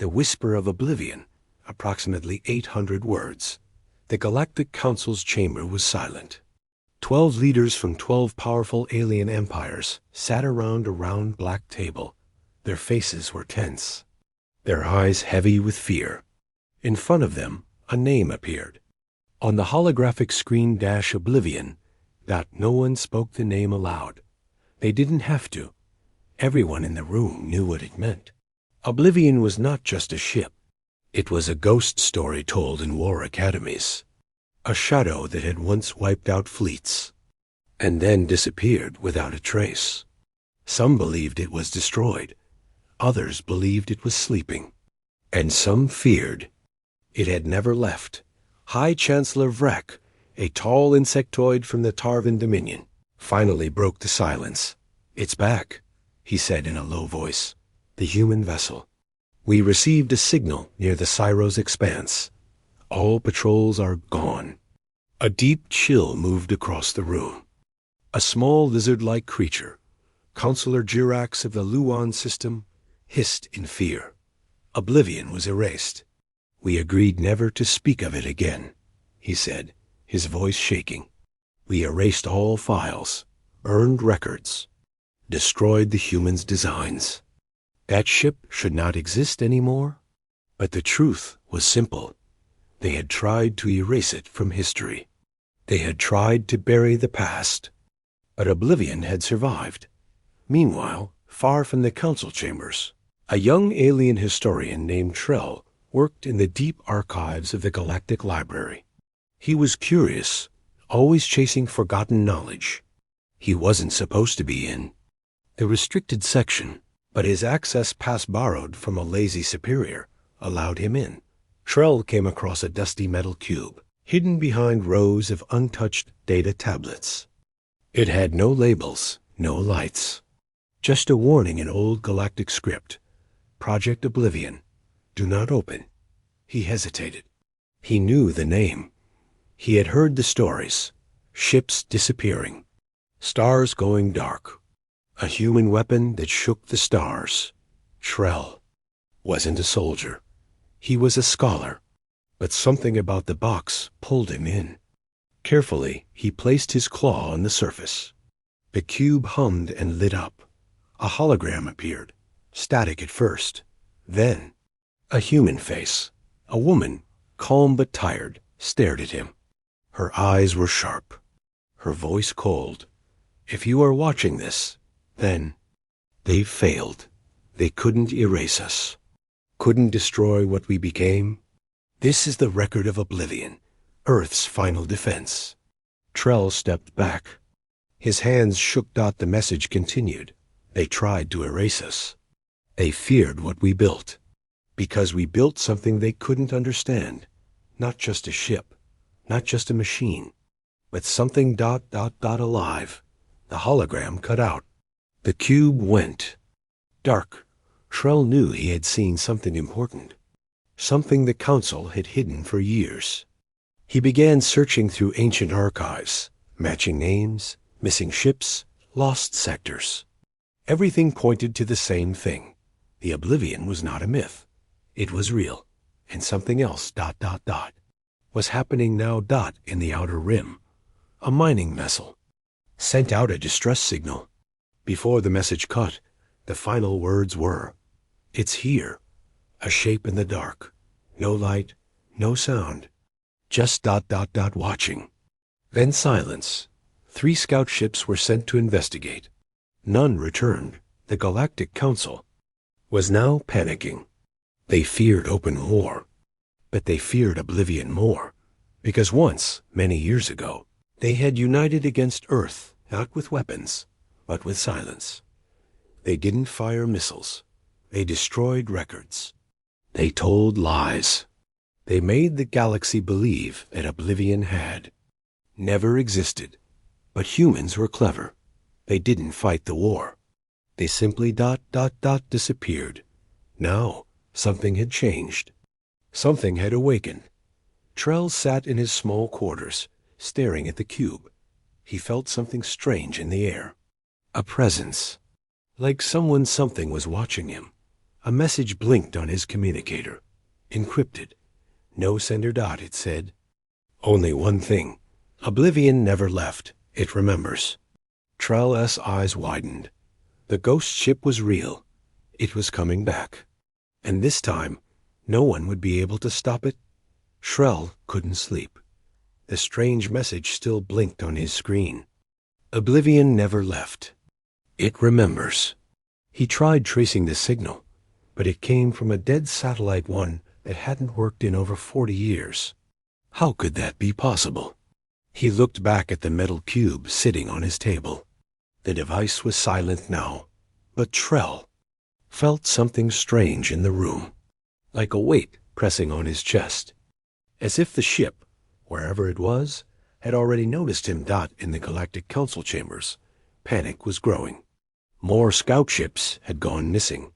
The whisper of oblivion, approximately 800 words. The Galactic Council's chamber was silent. 12 leaders from 12 powerful alien empires sat around a round black table. Their faces were tense, their eyes heavy with fear. In front of them, a name appeared. On the holographic screen Oblivion. No one spoke the name aloud. They didn't have to. Everyone in the room knew what it meant. Oblivion was not just a ship. It was a ghost story told in war academies. A shadow that had once wiped out fleets, and then disappeared without a trace. Some believed it was destroyed. Others believed it was sleeping. And some feared it had never left. High Chancellor Vrek, a tall insectoid from the Tarvan Dominion, finally broke the silence. "It's back," he said in a low voice. "The human vessel. We received a signal near the Cyro's expanse. All patrols are gone." A deep chill moved across the room. A small lizard-like creature, Counselor Jirax of the Luan system, hissed in fear. Oblivion was erased. "We agreed never to speak of it again," he said, his voice shaking. "We erased all files, earned records, destroyed the humans' designs. That ship should not exist anymore." But the truth was simple. They had tried to erase it from history. They had tried to bury the past. But Oblivion had survived. Meanwhile, far from the council chambers, a young alien historian named Trell worked in the deep archives of the Galactic Library. He was curious, always chasing forgotten knowledge. He wasn't supposed to be in the restricted section, but his access pass borrowed from a lazy superior allowed him in. Trell came across a dusty metal cube, hidden behind rows of untouched data tablets. It had no labels, no lights. Just a warning in old galactic script. "Project Oblivion. Do not open." He hesitated. He knew the name. He had heard the stories. Ships disappearing. Stars going dark. A human weapon that shook the stars. Trell wasn't a soldier. He was a scholar. But something about the box pulled him in. Carefully, he placed his claw on the surface. The cube hummed and lit up. A hologram appeared, static at first. Then, a human face. A woman, calm but tired, stared at him. Her eyes were sharp. Her voice cold. "If you are watching this, then they failed. They couldn't erase us. Couldn't destroy what we became. This is the record of Oblivion, Earth's final defense." Trell stepped back. His hands shook. The message continued. "They tried to erase us. They feared what we built. Because we built something they couldn't understand. Not just a ship, not just a machine, but something alive." The hologram cut out. The cube went dark. Trell knew he had seen something important. Something the council had hidden for years. He began searching through ancient archives, matching names, missing ships, lost sectors. Everything pointed to the same thing. The Oblivion was not a myth. It was real, and something else was happening now. In the outer rim, a mining vessel sent out a distress signal. Before the message cut, the final words were, "It's here." A shape in the dark. No light, no sound. Just watching. Then silence. 3 scout ships were sent to investigate. None returned. The Galactic Council was now panicking. They feared open war, but they feared Oblivion more, because once, many years ago, they had united against Earth, not with weapons, but with silence. They didn't fire missiles. They destroyed records. They told lies. They made the galaxy believe that Oblivion had never existed. But humans were clever. They didn't fight the war. They simply disappeared. Now, something had changed. Something had awakened. Trell sat in his small quarters, staring at the cube. He felt something strange in the air. A presence. Like something was watching him. A message blinked on his communicator. Encrypted. No sender dot, it said. Only one thing. Oblivion never left. It remembers. Trell's eyes widened. The ghost ship was real. It was coming back. And this time, no one would be able to stop it. Trell couldn't sleep. The strange message still blinked on his screen. Oblivion never left. It remembers. He tried tracing the signal, but it came from a dead satellite one that hadn't worked in over 40 years. How could that be possible? He looked back at the metal cube sitting on his table. The device was silent now, but Trell felt something strange in the room, like a weight pressing on his chest, as if the ship, wherever it was, had already noticed him. In the Galactic Council chambers, panic was growing. More scout ships had gone missing.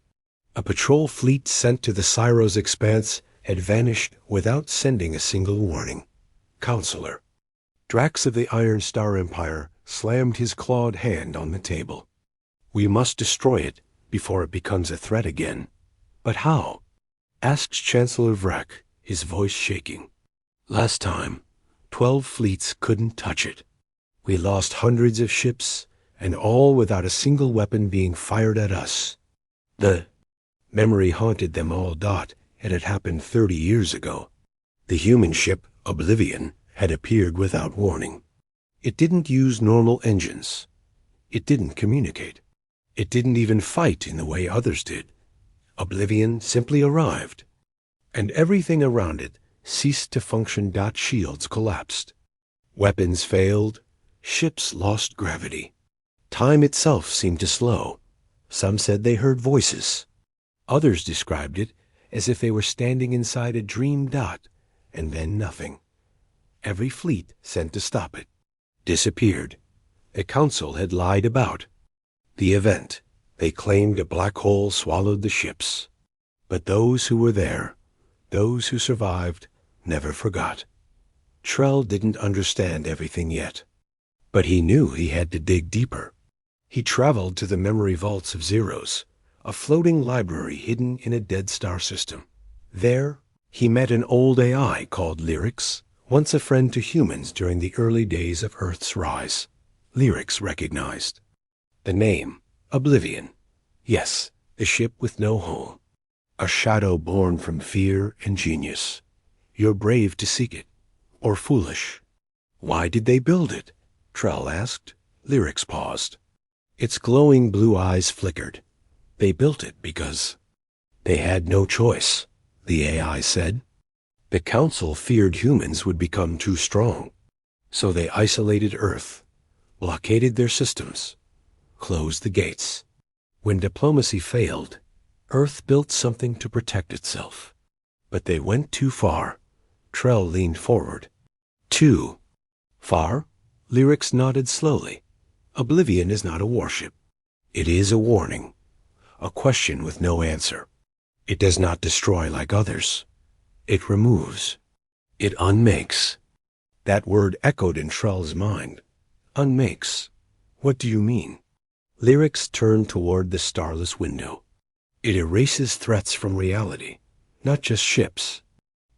A patrol fleet sent to the Cyro's expanse had vanished without sending a single warning. Counselor. Drax of the Iron Star Empire slammed his clawed hand on the table. We must destroy it before it becomes a threat again. But how? Asked Chancellor Vrek, his voice shaking. Last time, 12 fleets couldn't touch it. We lost hundreds of ships, and all without a single weapon being fired at us. The memory haunted them all. It had happened 30 years ago. The human ship, Oblivion, had appeared without warning. It didn't use normal engines. It didn't communicate. It didn't even fight in the way others did. Oblivion simply arrived, and everything around it ceased to function. Shields collapsed. Weapons failed. Ships lost gravity. Time itself seemed to slow. Some said they heard voices. Others described it as if they were standing inside a dream. And then nothing. Every fleet sent to stop it disappeared. The council had lied about the event. They claimed a black hole swallowed the ships. But those who were there, those who survived, never forgot. Trell didn't understand everything yet, but he knew he had to dig deeper. He traveled to the memory vaults of Zeros, a floating library hidden in a dead star system. There, he met an old AI called Lyrics, once a friend to humans during the early days of Earth's rise. Lyrics recognized the name, Oblivion. Yes, the ship with no hull. A shadow born from fear and genius. You're brave to seek it, or foolish. Why did they build it? Trell asked. Lyrics paused. Its glowing blue eyes flickered. They built it because they had no choice, the AI said. The council feared humans would become too strong, so they isolated Earth, blockaded their systems, closed the gates. When diplomacy failed, Earth built something to protect itself. But they went too far. Trell leaned forward. Too far? Lyrics nodded slowly. Oblivion is not a warship. It is a warning, a question with no answer. It does not destroy like others. It removes. It unmakes. That word echoed in Trell's mind. Unmakes. What do you mean? Lyrics turned toward the starless window. It erases threats from reality, not just ships,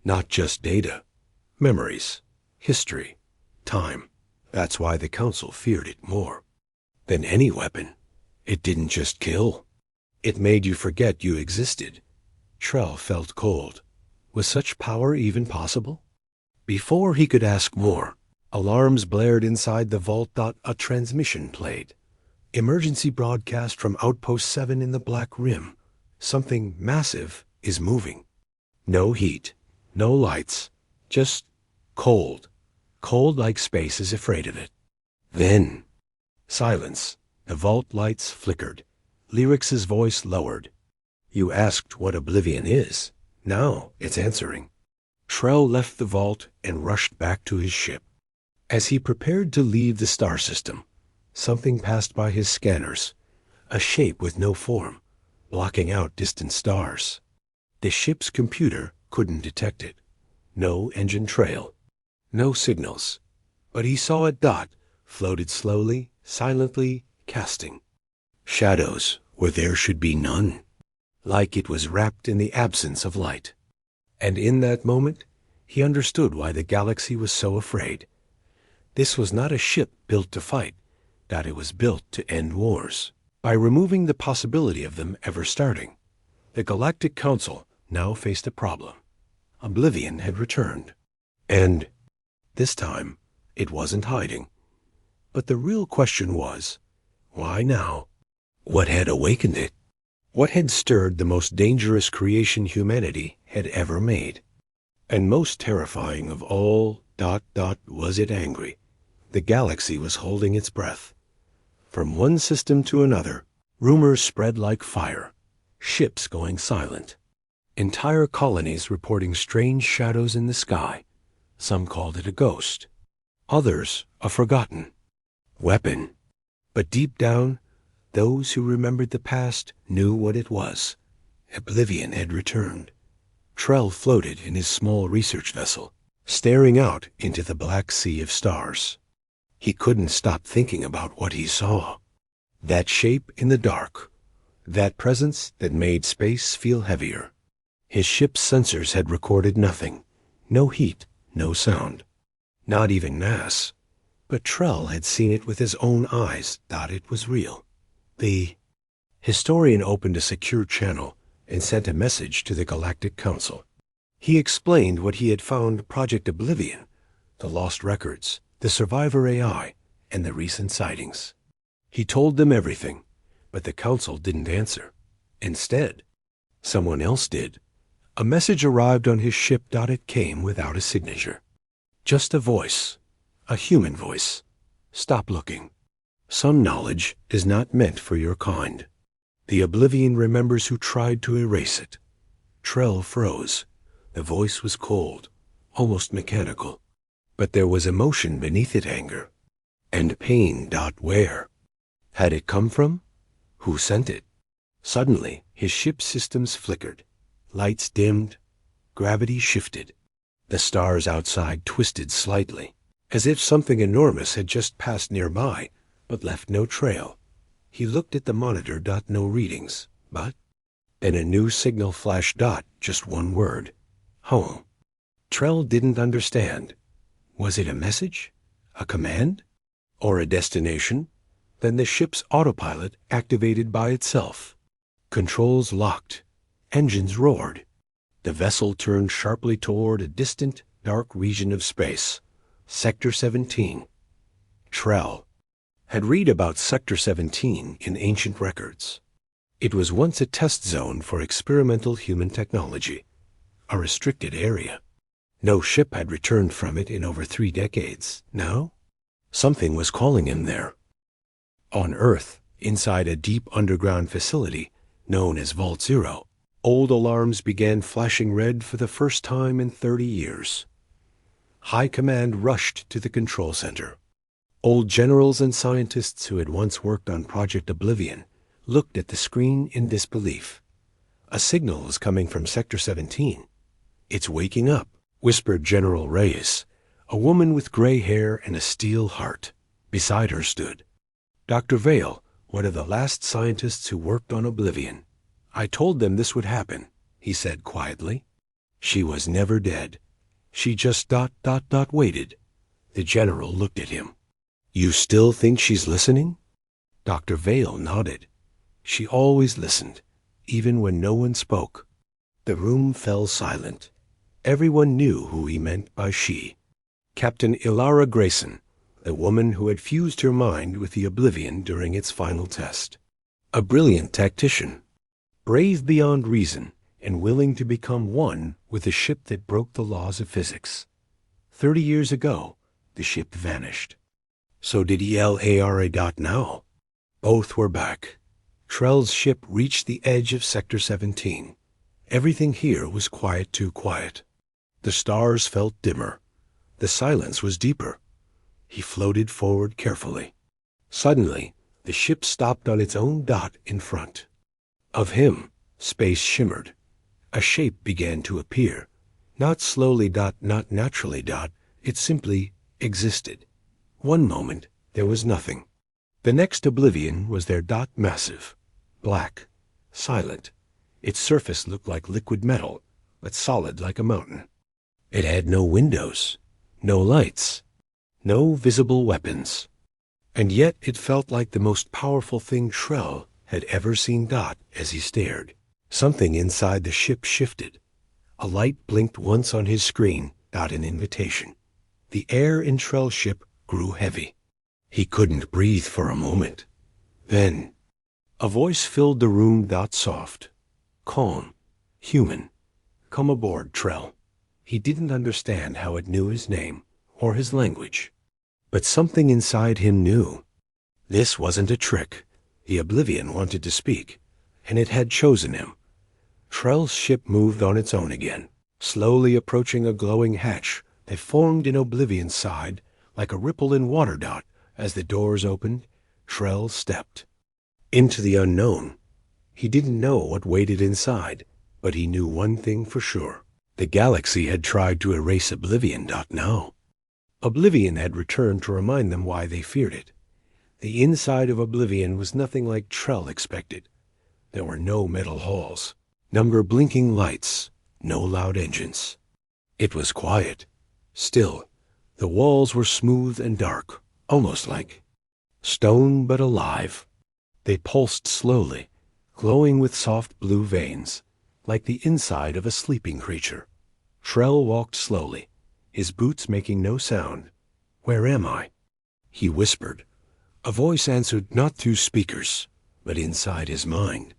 not just data, memories, history, time. That's why the council feared it more than any weapon. It didn't just kill. It made you forget you existed. Trell felt cold. Was such power even possible? Before he could ask more, alarms blared inside the vault. A transmission played. Emergency broadcast from Outpost 7 in the Black Rim. Something massive is moving. No heat, no lights, just cold. Cold like space is afraid of it. Then, silence. The vault lights flickered. Lyrics' voice lowered. You asked what Oblivion is. Now it's answering. Trell left the vault and rushed back to his ship. As he prepared to leave the star system, something passed by his scanners, a shape with no form, blocking out distant stars. The ship's computer couldn't detect it. No engine trail, no signals. But he saw a dot, floated slowly, silently, casting shadows where there should be none. like it was wrapped in the absence of light. And in that moment, he understood why the galaxy was so afraid. This was not a ship built to fight, that it was built to end wars. By removing the possibility of them ever starting, the Galactic Council now faced a problem. Oblivion had returned. And this time, it wasn't hiding. But the real question was, why now? What had awakened it? What had stirred the most dangerous creation humanity had ever made? And most terrifying of all, was it angry. The galaxy was holding its breath. From one system to another, rumors spread like fire, ships going silent, entire colonies reporting strange shadows in the sky. Some called it a ghost, others a forgotten weapon. But deep down, those who remembered the past knew what it was. Oblivion had returned. Trell floated in his small research vessel, staring out into the black sea of stars. He couldn't stop thinking about what he saw. That shape in the dark, that presence that made space feel heavier. His ship's sensors had recorded nothing. No heat, no sound. Not even mass. But Trell had seen it with his own eyes, thought it was real. The historian opened a secure channel and sent a message to the Galactic Council. He explained what he had found Project Oblivion, the lost records, the survivor AI, and the recent sightings. He told them everything, but the Council didn't answer. Instead, someone else did. A message arrived on his ship. It came without a signature. Just a voice, a human voice. Stop looking. Some knowledge is not meant for your kind. The Oblivion remembers who tried to erase it. Trell froze. The voice was cold, almost mechanical. But there was emotion beneath it, anger. And pain. Where had it come from? Who sent it? Suddenly, his ship's systems flickered. Lights dimmed. Gravity shifted. The stars outside twisted slightly, as if something enormous had just passed nearby, but left no trail. He looked at the monitor. No readings, but then a new signal flashed. Just one word. Home. Trell didn't understand. Was it a message? A command? Or a destination? Then the ship's autopilot activated by itself. Controls locked. Engines roared. The vessel turned sharply toward a distant, dark region of space. Sector 17. Trell had read about Sector 17 in ancient records. It was once a test zone for experimental human technology, a restricted area. No ship had returned from it in over 3 decades. Now, something was calling him there. On Earth, inside a deep underground facility known as Vault Zero, old alarms began flashing red for the first time in 30 years. High Command rushed to the control center. Old generals and scientists who had once worked on Project Oblivion looked at the screen in disbelief. A signal was coming from Sector 17. It's waking up, whispered General Reyes, a woman with gray hair and a steel heart. Beside her stood Dr. Vale, one of the last scientists who worked on Oblivion. I told them this would happen, he said quietly. She was never dead. She just waited. The general looked at him. You still think she's listening? Dr. Vale nodded. She always listened, even when no one spoke. The room fell silent. Everyone knew who he meant by she. Captain Ilara Grayson, the woman who had fused her mind with the Oblivion during its final test. A brilliant tactician, brave beyond reason and willing to become one with a ship that broke the laws of physics. 30 years ago, the ship vanished. So did ELARA. Now. Both were back. Trell's ship reached the edge of Sector 17. Everything here was quiet, too quiet. The stars felt dimmer. The silence was deeper. He floated forward carefully. Suddenly, the ship stopped on its own in front. Of him, space shimmered. A shape began to appear. Not slowly, not naturally, it simply existed. One moment, there was nothing. The next Oblivion was there, massive, black, silent. Its surface looked like liquid metal, but solid like a mountain. It had no windows, no lights, no visible weapons. And yet it felt like the most powerful thing Trell had ever seen. As he stared, something inside the ship shifted. A light blinked once on his screen, an invitation. The air in Trell's ship grew heavy. He couldn't breathe for a moment. Then, a voice filled the room. Soft, calm, human. Come aboard, Trell. He didn't understand how it knew his name or his language. But something inside him knew. This wasn't a trick. The Oblivion wanted to speak, and it had chosen him. Trell's ship moved on its own again, slowly approaching a glowing hatch that formed in Oblivion's side like a ripple in water. As the doors opened, Trell stepped into the unknown. He didn't know what waited inside, but he knew one thing for sure. The galaxy had tried to erase Oblivion. Now, Oblivion had returned to remind them why they feared it. The inside of Oblivion was nothing like Trell expected. There were no metal halls, no blinking lights, no loud engines. It was quiet, still. The walls were smooth and dark, almost like stone but alive. They pulsed slowly, glowing with soft blue veins, like the inside of a sleeping creature. Trell walked slowly, his boots making no sound. "Where am I?" he whispered. A voice answered not through speakers, but inside his mind.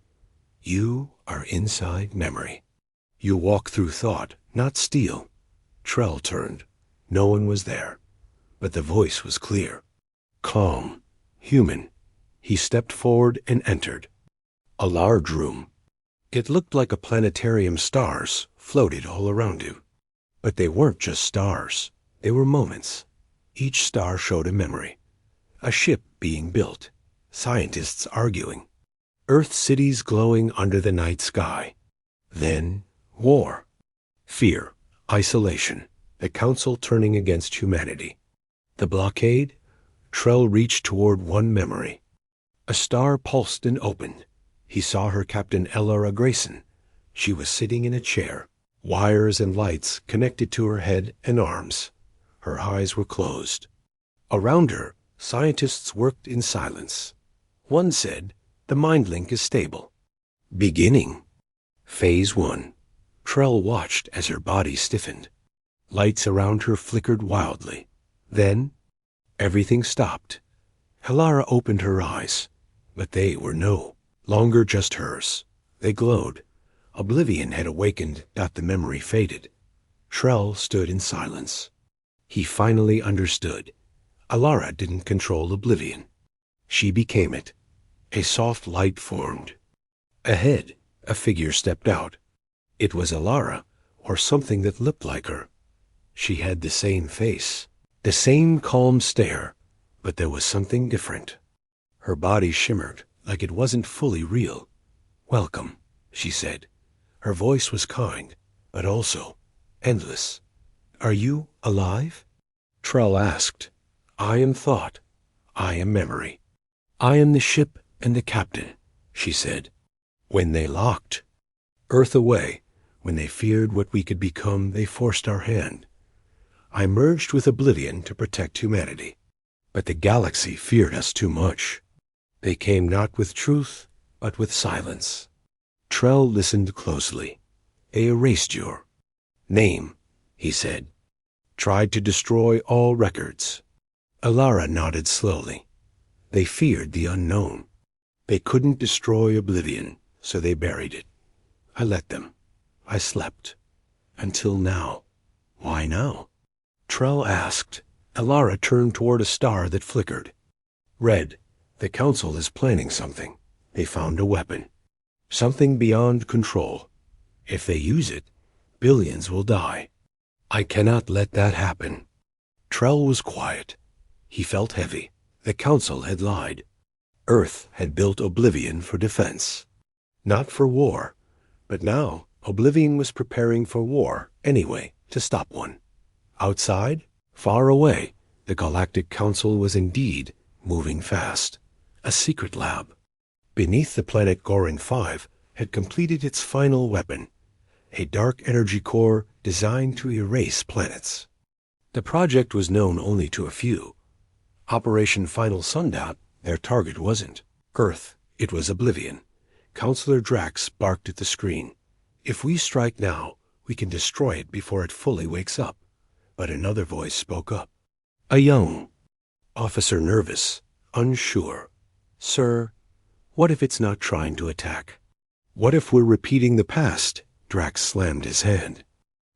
"You are inside memory. You walk through thought, not steel." Trell turned. No one was there, but the voice was clear, calm, human. He stepped forward and entered a large room. It looked like a planetarium. Stars floated all around you. But they weren't just stars. They were moments. Each star showed a memory. A ship being built. Scientists arguing. Earth cities glowing under the night sky. Then war. Fear. Isolation. The Council turning against humanity. The blockade. Trell reached toward one memory. A star pulsed and opened. He saw her captain, Elara Grayson. She was sitting in a chair, wires and lights connected to her head and arms. Her eyes were closed. Around her, scientists worked in silence. One said, "The mind link is stable." Beginning. Phase 1. Trell watched as her body stiffened. Lights around her flickered wildly. Then, everything stopped. Elara opened her eyes, but they were no longer just hers. They glowed. Oblivion had awakened. The memory faded. Trell stood in silence. He finally understood. Elara didn't control Oblivion. She became it. A soft light formed. Ahead, a figure stepped out. It was Elara, or something that looked like her. She had the same face, the same calm stare, but there was something different. Her body shimmered like it wasn't fully real. "Welcome," she said. Her voice was kind, but also endless. "Are you alive?" Trell asked. "I am thought. I am memory. I am the ship and the captain," she said. "When they locked Earth away, when they feared what we could become, they forced our hand. I merged with Oblivion to protect humanity. But the galaxy feared us too much. They came not with truth, but with silence." Trell listened closely. "They erased your name," he said. "Tried to destroy all records." Elara nodded slowly. "They feared the unknown. They couldn't destroy Oblivion, so they buried it. I let them. I slept. Until now." "Why now?" Trell asked. Elara turned toward a star that flickered. "Red, the Council is planning something. They found a weapon. Something beyond control. If they use it, billions will die. I cannot let that happen." Trell was quiet. He felt heavy. The Council had lied. Earth had built Oblivion for defense, not for war. But now, Oblivion was preparing for war anyway, to stop one. Outside, far away, the Galactic Council was indeed moving fast. A secret lab. Beneath the planet Gorin 5 had completed its final weapon, a dark energy core designed to erase planets. The project was known only to a few. Operation Final Sundown, their target wasn't Earth, it was Oblivion. Counselor Drax barked at the screen. If we strike now, we can destroy it before it fully wakes up. But another voice spoke up. A young officer, nervous, unsure. Sir, what if it's not trying to attack? What if we're repeating the past? Drax slammed his hand.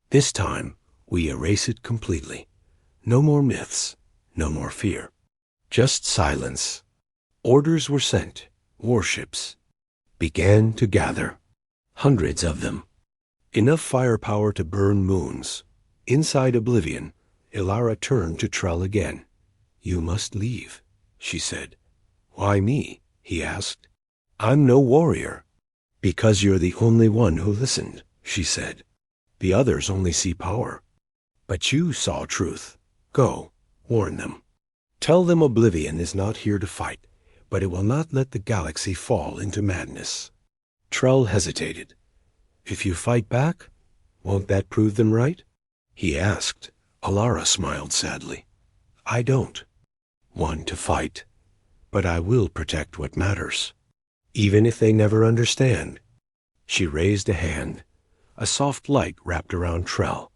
This time, we erase it completely. No more myths, no more fear. Just silence. Orders were sent. Warships began to gather. Hundreds of them. Enough firepower to burn moons. Inside Oblivion, Ilara turned to Trell again. You must leave, she said. Why me? He asked. I'm no warrior. Because you're the only one who listened, she said. The others only see power. But you saw truth. Go, warn them. Tell them Oblivion is not here to fight, but it will not let the galaxy fall into madness. Trell hesitated. If you fight back, won't that prove them right? He asked. Ilara smiled sadly. I don't want to fight, but I will protect what matters, even if they never understand. She raised a hand. A soft light wrapped around Trell.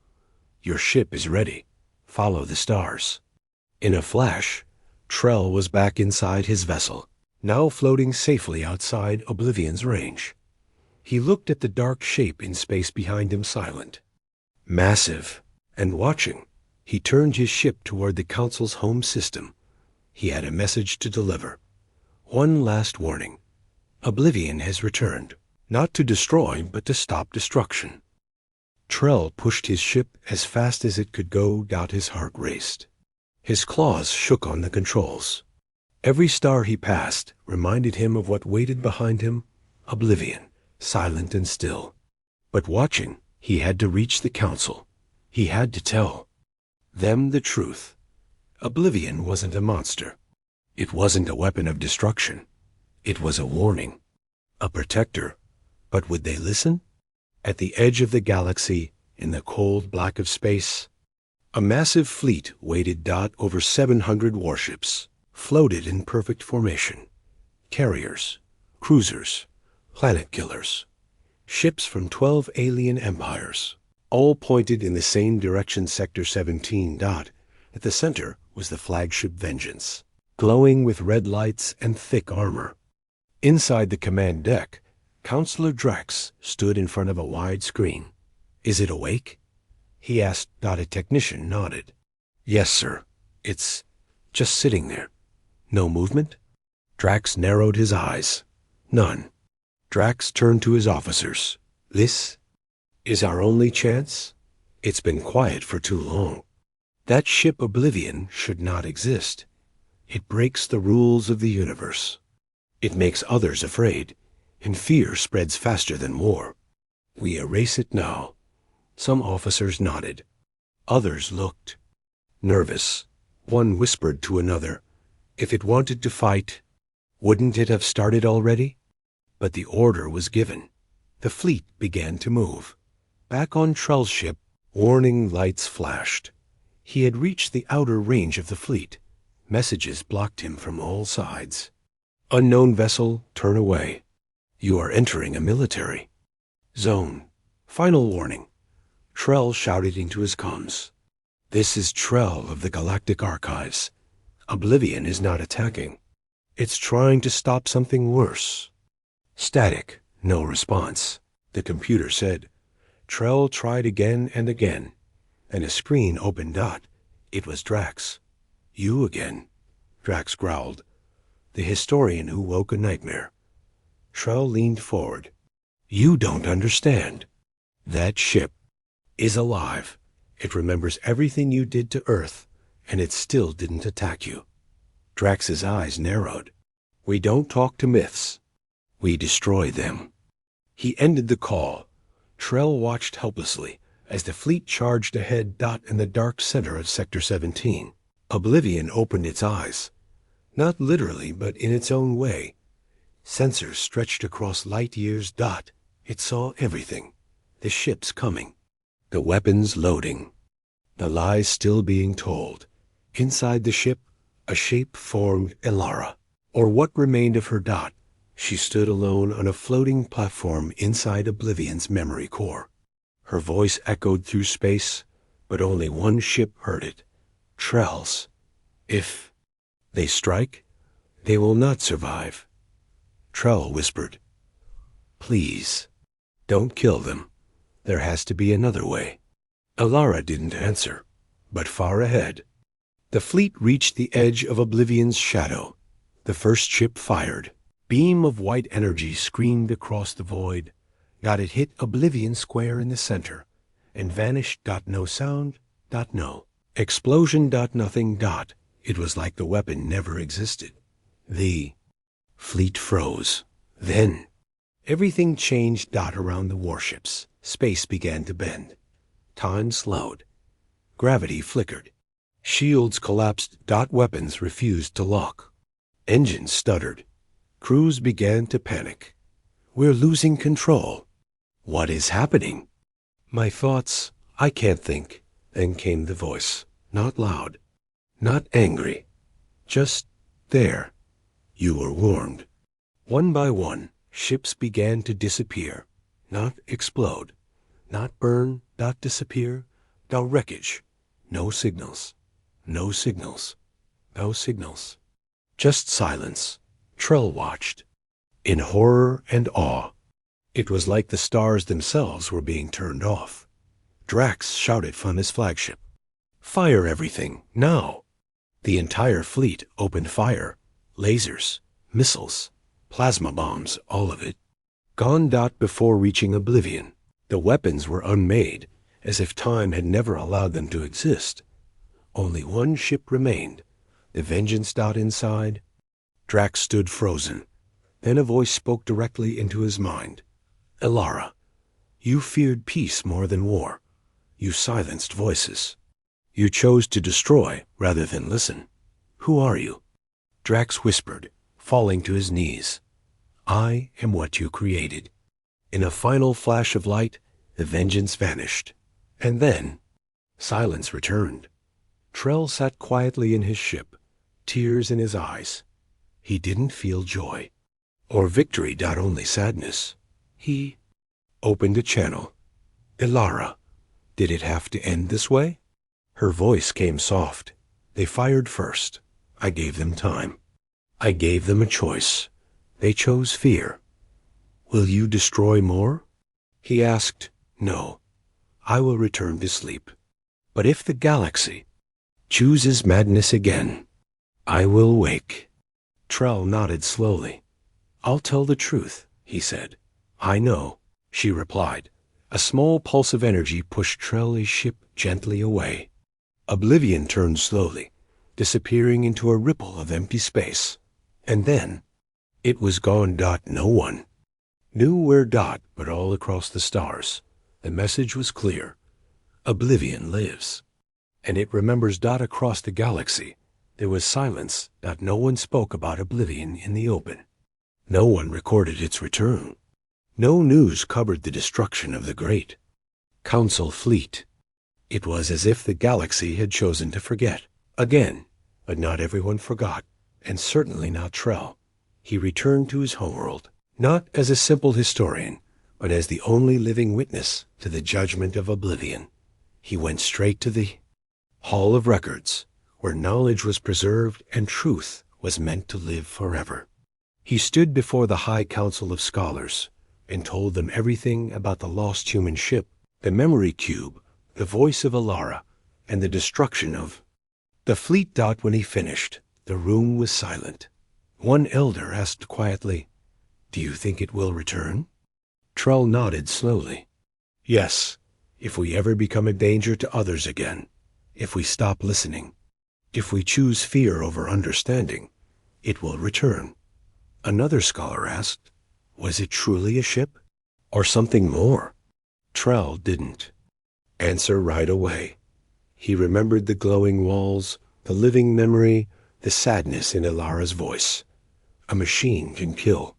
Your ship is ready. Follow the stars. In a flash, Trell was back inside his vessel, now floating safely outside Oblivion's range. He looked at the dark shape in space behind him, silent, massive, and watching. He turned his ship toward the Council's home system. He had a message to deliver. One last warning. Oblivion has returned, not to destroy, but to stop destruction. Trell pushed his ship as fast as it could go. His heart raced. His claws shook on the controls. Every star he passed reminded him of what waited behind him, Oblivion, silent and still. But watching, he had to reach the Council. He had to tell them the truth. Oblivion wasn't a monster. It wasn't a weapon of destruction. It was a warning, a protector. But would they listen? At the edge of the galaxy, in the cold black of space, a massive fleet waited. Over 700 warships floated in perfect formation. Carriers, cruisers, planet killers, ships from 12 alien empires, all pointed in the same direction, Sector 17. At the center was the flagship Vengeance, glowing with red lights and thick armor. Inside the command deck, Counselor Drax stood in front of a wide screen. Is it awake? He asked. A technician nodded. Yes, sir. It's just sitting there. No movement? Drax narrowed his eyes. None. Drax turned to his officers. This is our only chance? It's been quiet for too long. That ship Oblivion should not exist. It breaks the rules of the universe. It makes others afraid, and fear spreads faster than war. We erase it now. Some officers nodded. Others looked nervous. One whispered to another, if it wanted to fight, wouldn't it have started already? But the order was given. The fleet began to move. Back on Trell's ship, warning lights flashed. He had reached the outer range of the fleet. Messages blocked him from all sides. Unknown vessel, turn away. You are entering a military zone. Final warning. Trell shouted into his comms. This is Trell of the Galactic Archives. Oblivion is not attacking. It's trying to stop something worse. Static, no response. The computer said. Trell tried again and again, and a screen opened. It was Drax. You again, Drax growled. The historian who woke a nightmare. Trell leaned forward. You don't understand. That ship is alive. It remembers everything you did to Earth, and it still didn't attack you. Drax's eyes narrowed. We don't talk to myths. We destroy them. He ended the call. Trell watched helplessly as the fleet charged ahead. In the dark center of Sector 17, Oblivion opened its eyes. Not literally, but in its own way. Sensors stretched across light years. It saw everything. The ships coming. The weapons loading. The lies still being told. Inside the ship, a shape formed Elara, or what remained of her Dot. She stood alone on a floating platform inside Oblivion's memory core. Her voice echoed through space, but only one ship heard it. Trell's. If they strike, they will not survive. Trell whispered, "Please, don't kill them. There has to be another way." Elara didn't answer, but far ahead, the fleet reached the edge of Oblivion's shadow. The first ship fired. Beam of white energy screamed across the void. It hit Oblivion square in the center, and vanished. No sound. No explosion. Nothing. It was like the weapon never existed. The fleet froze. Then everything changed. Around the warships, space began to bend. Time slowed. Gravity flickered. Shields collapsed. Weapons refused to lock. Engines stuttered. Crews began to panic. We're losing control. What is happening? My thoughts, I can't think. Then came the voice, not loud, not angry, just there. You were warned. One by one, ships began to disappear, not explode, not burn, not disappear, no wreckage, no signals, no signals, no signals. Just silence. Trell watched, in horror and awe. It was like the stars themselves were being turned off. Drax shouted from his flagship, "Fire everything, now!" The entire fleet opened fire. Lasers, missiles, plasma bombs, all of it. Gone. Before reaching Oblivion, the weapons were unmade, as if time had never allowed them to exist. Only one ship remained, the Vengeance. Inside, Drax stood frozen. Then a voice spoke directly into his mind. "Elara, you feared peace more than war. You silenced voices. You chose to destroy rather than listen. Who are you?" Drax whispered, falling to his knees. "I am what you created." In a final flash of light, the Vengeance vanished. And then, silence returned. Trell sat quietly in his ship, tears in his eyes. He didn't feel joy or victory. Only sadness. He opened a channel. "Elara, did it have to end this way?" Her voice came soft. "They fired first. I gave them time. I gave them a choice. They chose fear. Will you destroy more?" He asked. "No. I will return to sleep. But if the galaxy chooses madness again, I will wake." Trell nodded slowly. "I'll tell the truth," he said. "I know," she replied. A small pulse of energy pushed Trell's ship gently away. Oblivion turned slowly, disappearing into a ripple of empty space. And then, it was gone. No one knew where. But all across the stars, the message was clear. Oblivion lives. And it remembers. Across the galaxy, there was silence. No one spoke about Oblivion in the open. No one recorded its return. No news covered the destruction of the great Council fleet. It was as if the galaxy had chosen to forget. Again, but not everyone forgot, and certainly not Trell. He returned to his homeworld, not as a simple historian, but as the only living witness to the judgment of Oblivion. He went straight to the Hall of Records, where knowledge was preserved and truth was meant to live forever. He stood before the High Council of Scholars and told them everything about the lost human ship, the memory cube, the voice of Elara, and the destruction of the fleet. When he finished, the room was silent. One elder asked quietly, "Do you think it will return?" Trell nodded slowly. "Yes, if we ever become a danger to others again, if we stop listening, if we choose fear over understanding, it will return." Another scholar asked, "Was it truly a ship, or something more?" Trell didn't answer right away. He remembered the glowing walls, the living memory, the sadness in Elara's voice. A machine can kill.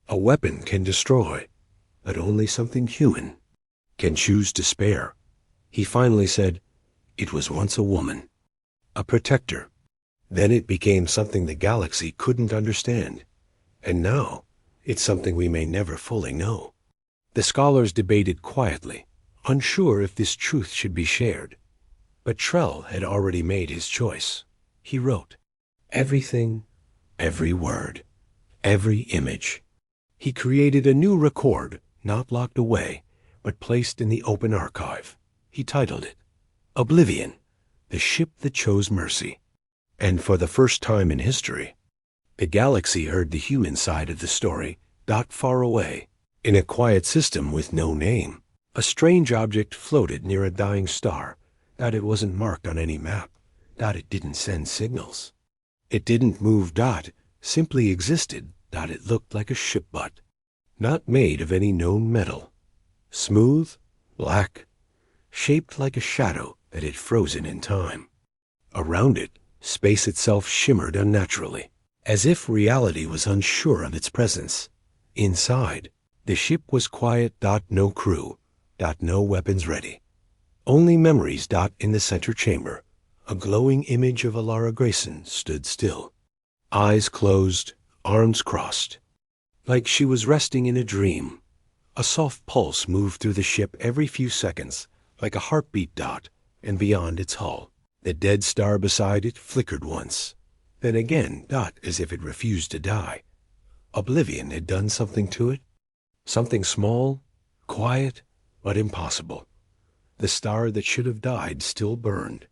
A weapon can destroy. that only something human can choose to spare. He finally said, "It was once a woman, a protector. Then it became something the galaxy couldn't understand. And now, it's something we may never fully know." The scholars debated quietly, unsure if this truth should be shared. But Trell had already made his choice. He wrote, "Everything, every word, every image." He created a new record, not locked away, but placed in the open archive. He titled it, "Oblivion, the Ship That Chose Mercy." And for the first time in history, the galaxy heard the human side of the story, not far away. In a quiet system with no name, a strange object floated near a dying star. That it wasn't marked on any map. That it didn't send signals. It didn't move. Simply existed. It looked like a ship butt, not made of any known metal. Smooth, black, shaped like a shadow that had frozen in time. Around it, space itself shimmered unnaturally, as if reality was unsure of its presence. Inside, the ship was quiet. No crew. No weapons ready. Only memories. In the center chamber, a glowing image of Alara Grayson stood still. Eyes closed, arms crossed, like she was resting in a dream. A soft pulse moved through the ship every few seconds, like a heartbeat. And beyond its hull, the dead star beside it flickered once, then again. As if it refused to die. Oblivion had done something to it. Something small, quiet, but impossible. The star that should have died still burned,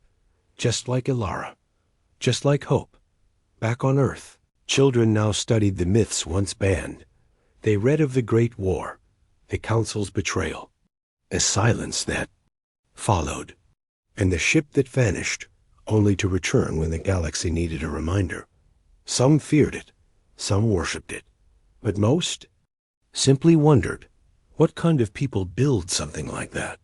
just like Ilara, just like hope. Back on Earth, children now studied the myths once banned. They read of the Great War, the Council's betrayal, a silence that followed, and the ship that vanished, only to return when the galaxy needed a reminder. Some feared it, some worshipped it, but most simply wondered, what kind of people build something like that?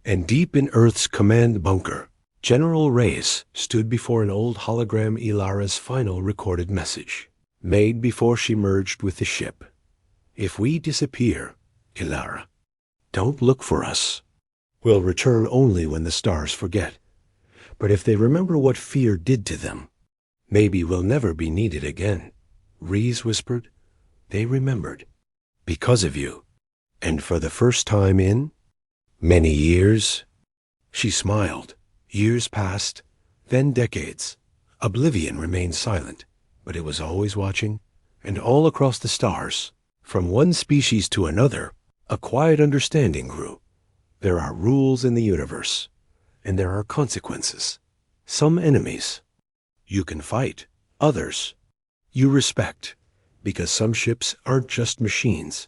And deep in Earth's command bunker, General Reyes stood before an old hologram, Ilara's final recorded message, made before she merged with the ship. "If we disappear, Ilara, don't look for us. We'll return only when the stars forget. But if they remember what fear did to them, maybe we'll never be needed again." Reyes whispered, "They remembered. Because of you. And for the first time in many years." She smiled. Years passed, then decades. Oblivion remained silent, but it was always watching, and all across the stars, from one species to another, a quiet understanding grew. There are rules in the universe, and there are consequences. Some enemies you can fight, others you respect, because some ships aren't just machines.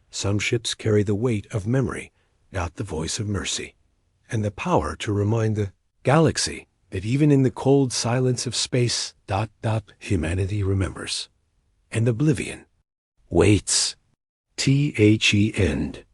Some ships carry the weight of memory, not the voice of mercy, and the power to remind the galaxy that even in the cold silence of space, humanity remembers. And Oblivion waits. The end.